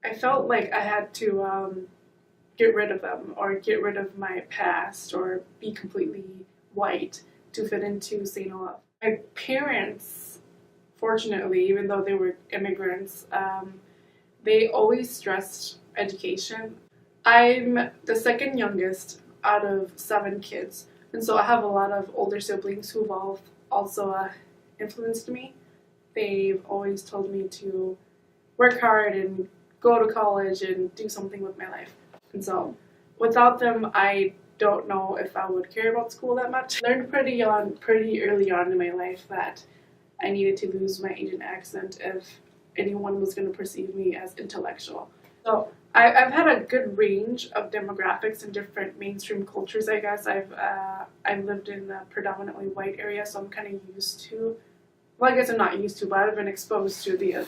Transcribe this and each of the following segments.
I felt like I had to get rid of them or get rid of my past or be completely white to fit into St. Olaf. My parents, fortunately, even though they were immigrants, they always stressed education. I'm the second youngest out of 7 kids, and so I have a lot of older siblings who've all also influenced me. They've always told me to work hard and go to college and do something with my life. And so without them, I don't know if I would care about school that much. I learned pretty early on in my life that I needed to lose my Asian accent if anyone was going to perceive me as intellectual. So I've had a good range of demographics in different mainstream cultures, I guess. I've lived in a predominantly white area, so I'm kind of used to, well, I guess I'm not used to, but I've been exposed to the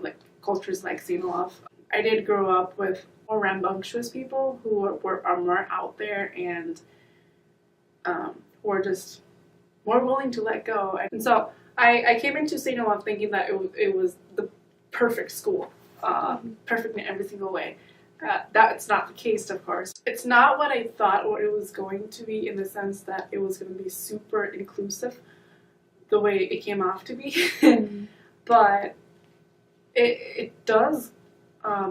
like cultures like St. Olaf. I did grow up with more rambunctious people who are more out there and who are just more willing to let go. And so I came into St. Olaf thinking that it was the perfect school, perfect in every single way. That's not the case, of course. It's not what I thought what it was going to be, in the sense that it was going to be super inclusive the way it came off to be. But it does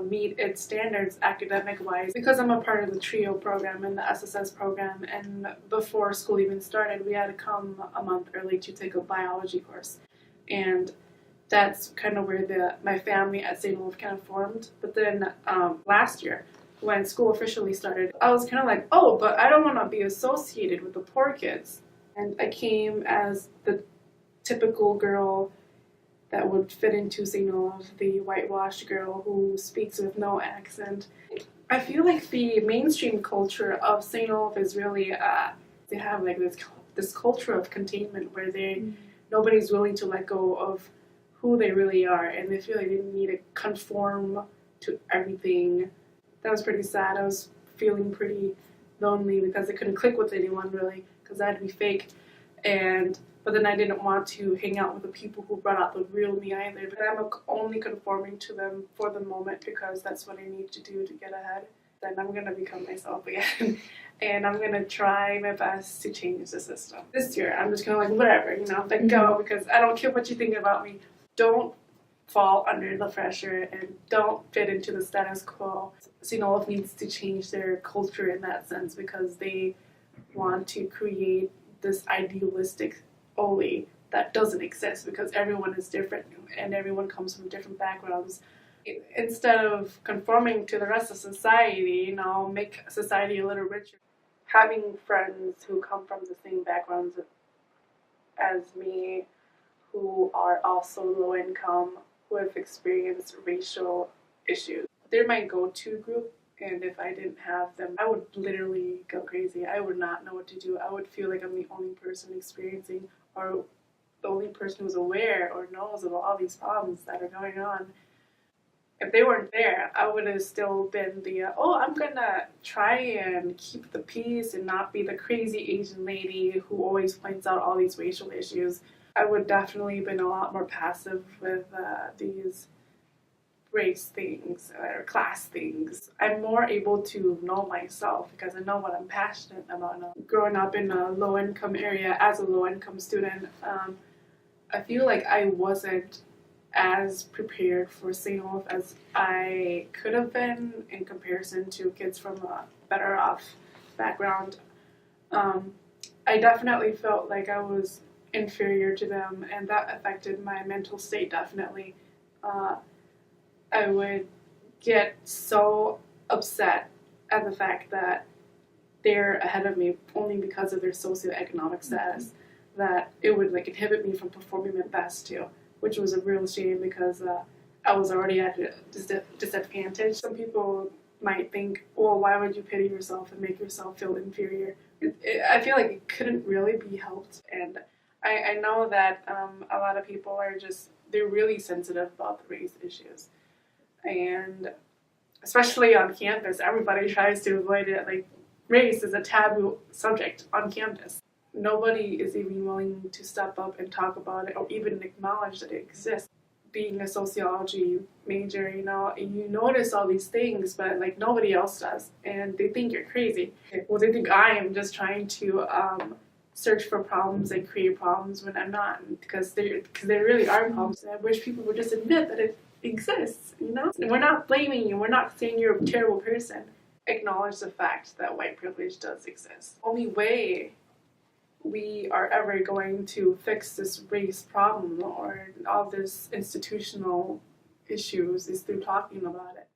meet its standards academic-wise, because I'm a part of the TRIO program and the SSS program, and before school even started we had to come a month early to take a biology course, and that's kind of where my family at St. Olaf kind of formed. But then last year when school officially started, I was kind of like, oh, but I don't want to be associated with the poor kids. And I came as the typical girl that would fit into St. Olaf, the whitewashed girl who speaks with no accent. I feel like the mainstream culture of St. Olaf is really, they have like this culture of containment where nobody's willing to let go of who they really are, and they feel like they need to conform to everything. That was pretty sad. I was feeling pretty lonely because I couldn't click with anyone really, because I had to be fake. But then I didn't want to hang out with the people who brought out the real me either. But I'm only conforming to them for the moment because that's what I need to do to get ahead. Then I'm going to become myself again. And I'm going to try my best to change the system. This year, I'm just going to whatever, let go, because I don't care what you think about me. Don't fall under the pressure and don't fit into the status quo. St. Olaf needs to change their culture in that sense, because they want to create this idealistic Ole that doesn't exist, because everyone is different and everyone comes from different backgrounds. Instead of conforming to the rest of society, make society a little richer. Having friends who come from the same backgrounds as me, who are also low income, who have experienced racial issues, they're my go-to group. And if I didn't have them, I would literally go crazy. I would not know what to do. I would feel like I'm the only person experiencing, or the only person who's aware or knows of all these problems that are going on. If they weren't there, I would have still been I'm gonna try and keep the peace and not be the crazy Asian lady who always points out all these racial issues. I would definitely been a lot more passive with these race things or class things. I'm more able to know myself because I know what I'm passionate about. Growing up in a low-income area as a low-income student, I feel like I wasn't as prepared for St. Olaf as I could have been in comparison to kids from a better off background. I definitely felt like I was inferior to them, and that affected my mental state definitely. I would get so upset at the fact that they're ahead of me only because of their socioeconomic status, that it would inhibit me from performing my best too, which was a real shame because I was already at a disadvantage. Some people might think, well, why would you pity yourself and make yourself feel inferior? I feel like it couldn't really be helped, and I know that a lot of people they're really sensitive about the race issues. And especially on campus, everybody tries to avoid it. Race is a taboo subject on campus. Nobody is even willing to step up and talk about it or even acknowledge that it exists. being a sociology major, you know, and you notice all these things, but like nobody else does, and they think you're crazy. Well, they think I am just trying to search for problems and create problems when I'm not, because there really are problems. And I wish people would just admit that it exists, you know? And we're not blaming you, we're not saying you're a terrible person. Acknowledge the fact that white privilege does exist. The only way we are ever going to fix this race problem or all this institutional issues is through talking about it.